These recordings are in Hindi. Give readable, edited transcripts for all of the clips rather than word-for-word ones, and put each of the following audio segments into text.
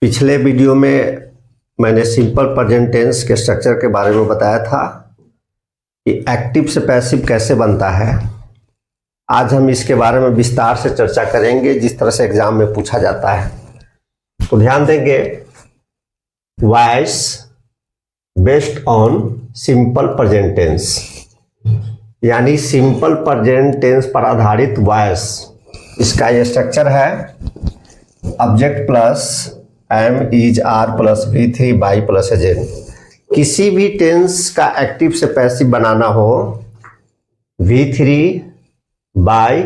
पिछले वीडियो में मैंने सिंपल प्रेजेंट टेंस के स्ट्रक्चर के बारे में बताया था कि एक्टिव से पैसिव कैसे बनता है। आज हम इसके बारे में विस्तार से चर्चा करेंगे, जिस तरह से एग्जाम में पूछा जाता है। तो ध्यान देंगे, voice based on simple present tense, यानी सिंपल प्रेजेंट टेंस पर आधारित वॉइस। इसका ये स्ट्रक्चर है, object plus am is are plus V3 by plus agent. किसी भी टेंस का एक्टिव से पैसिव बनाना हो, V3 बाई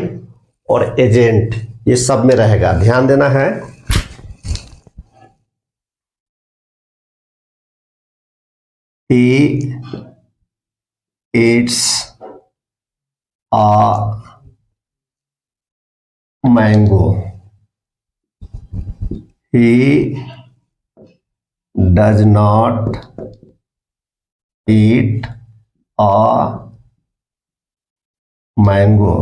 और एजेंट ये सब में रहेगा, ध्यान देना है। He eats a mango. He does not eat a mango.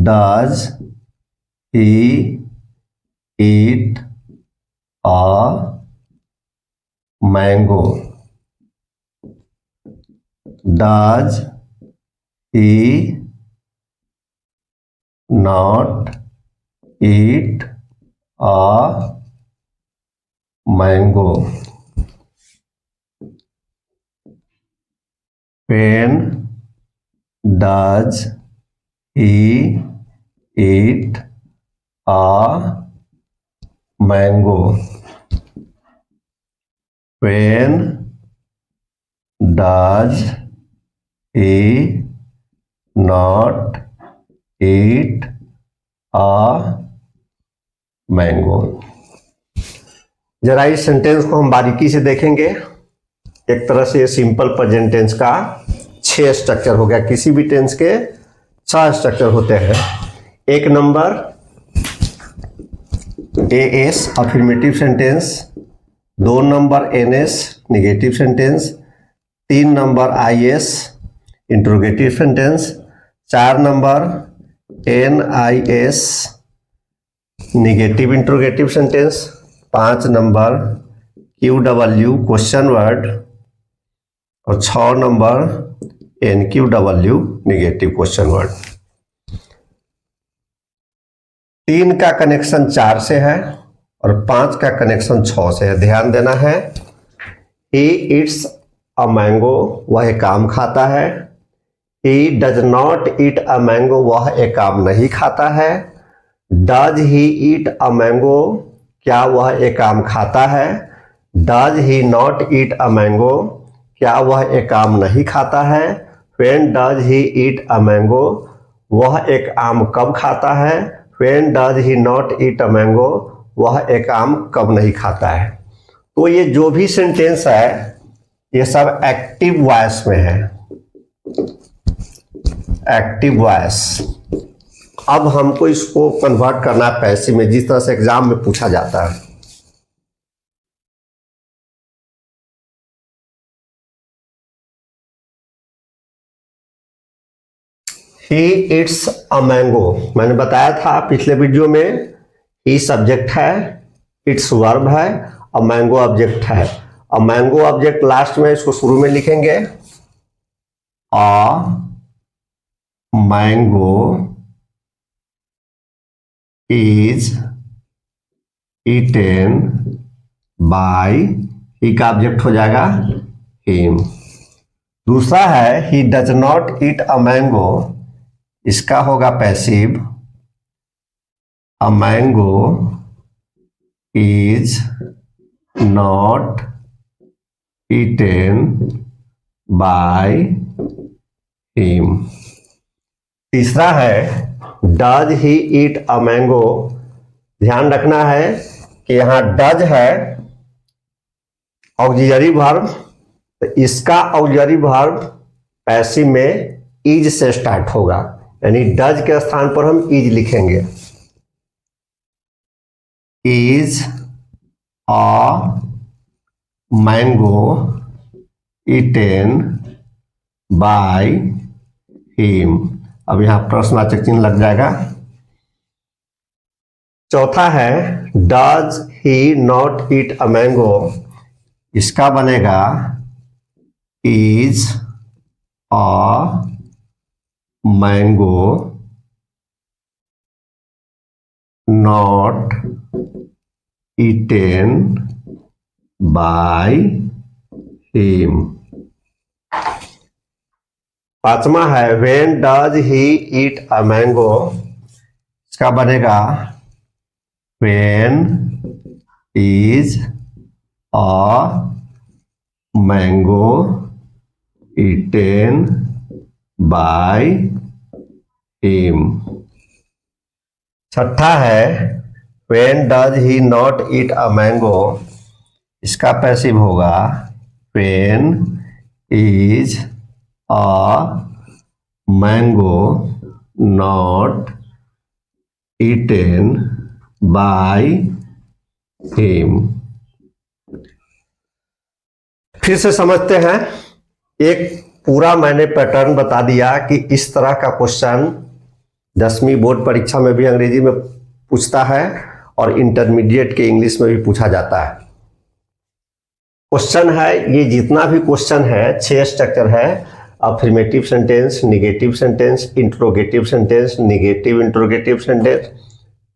Does he eat a mango? Does he not eat a mango? When does he eat a mango? When does he not eat a mango? जरा इस सेंटेंस को हम बारीकी से देखेंगे। एक तरह से सिंपल प्रेजेंट टेंस का 6 स्ट्रक्चर हो गया। किसी भी टेंस के 6 स्ट्रक्चर होते हैं। एक number AS affirmative sentence, 2 number NS negative sentence, 3 number IS interrogative sentence, 4 number NIS negative interrogative sentence, 5 number QW question word और 6 number NQW negative question word. 3 का कनेक्शन 4 से है और 5 का कनेक्शन 6 से है। ध्यान देना है। He eats a mango, वह एक आम खाता है। He does not eat a mango, वह एक आम नहीं खाता है। Does he eat a mango, क्या वह एक आम खाता है। Does he not eat a mango, क्या वह एक आम नहीं खाता है। When does he eat a mango, वह एक आम कब खाता है। When does he not eat a mango, वह एक आम कब नहीं खाता है। तो ये जो भी सेंटेंस है ये सब एक्टिव वॉइस में है, एक्टिव वॉइस। अब हमको इसको कन्वर्ट करना है पैसिव में, जिस तरह से एग्जाम में पूछा जाता है। He eats a mango, मैंने बताया था पिछले वीडियो में। ही सब्जेक्ट है, इट्स वर्ब है और मैंगो ऑब्जेक्ट है। और मैंगो ऑब्जेक्ट लास्ट में, इसको शुरू में लिखेंगे। आ मैंगो इज ईटेन बाय, ही का ऑब्जेक्ट हो जाएगा हिम। दूसरा है he does not eat a mango, इसका होगा passive. A mango is not eaten by him. तीसरा है does he eat a mango. ध्यान रखना है कि यहां डज है ऑक्सिलरी वर्ब, तो इसका ऑक्सिलरी वर्ब पैसिव में इज से स्टार्ट होगा, यानी डज के स्थान पर हम इज लिखेंगे। Is a mango eaten by him. अब यहां प्रश्नवाचक चिन्ह लग जाएगा। चौथा है does he not eat a mango, इसका बनेगा is a mango not eaten by him. पांचवा है when does he eat a mango, इसका बनेगा when is a mango eaten by him. छठा है when does he not eat a mango, इसका पैसिव होगा when is a mango not eaten by him. फिर से समझते हैं। एक पूरा मैंने पैटर्न बता दिया कि इस तरह का क्वेश्चन 10वीं बोर्ड परीक्षा में भी अंग्रेजी में पूछता है और इंटरमीडिएट के इंग्लिश में भी पूछा जाता है। क्वेश्चन है ये जितना भी क्वेश्चन है 6 स्ट्रक्चर है, affirmative sentence, negative sentence, interrogative sentence, negative interrogative sentence,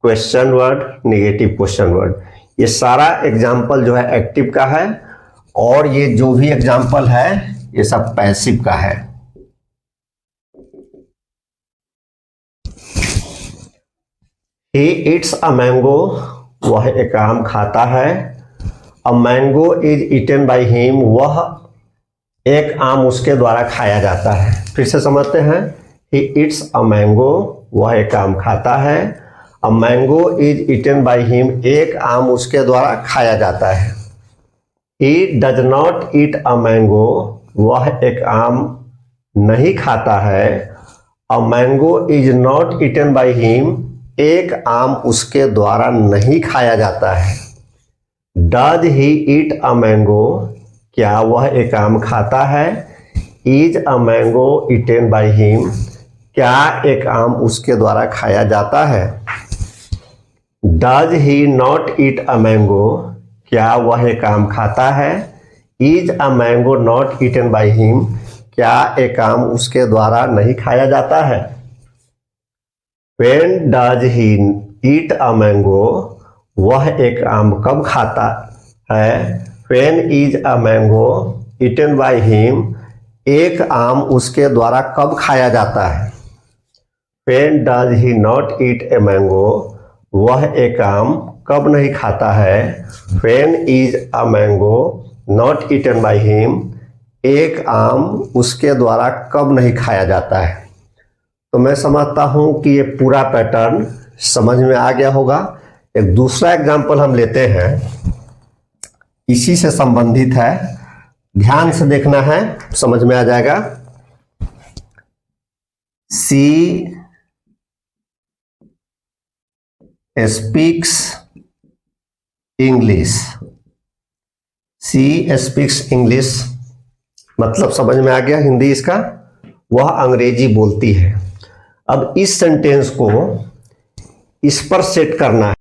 question word, negative question word. ये सारा एग्जाम्पल जो है एक्टिव का है और ये जो भी एग्जाम्पल है ये सब पैसिव का है। He eats a mango, वह एक आम खाता है। A mango is eaten by him, वह एक आम उसके द्वारा खाया जाता है। फिर से समझते हैं। He eats a mango, वह एक आम खाता है। A mango is eaten by him, एक आम उसके द्वारा खाया जाता है। He does not eat a mango, वह एक आम नहीं खाता है। A mango is not eaten by him, एक आम उसके द्वारा नहीं खाया जाता है। Does he eat a mango, क्या वह एक आम खाता है। Is a mango eaten by him, क्या एक आम उसके द्वारा खाया जाता है। Does he not eat a mango, क्या वह एक आम खाता है। Is a mango not eaten by him, क्या एक आम उसके द्वारा नहीं खाया जाता है। When does he eat a mango, वह एक आम कब खाता है। When is a mango eaten by him, एक आम उसके द्वारा कब खाया जाता है। When does he not eat a mango, वह एक आम कब नहीं खाता है। When is a mango not eaten by him, एक आम उसके द्वारा कब नहीं खाया जाता है। तो मैं समझता हूं कि ये पूरा पैटर्न समझ में आ गया होगा। एक दूसरा एग्जाम्पल हम लेते हैं, इसी से संबंधित है, ध्यान से देखना है, समझ में आ जाएगा। She speaks English, she speaks English मतलब समझ में आ गया हिंदी इसका, वह अंग्रेजी बोलती है। अब इस सेंटेंस को इस पर सेट करना है।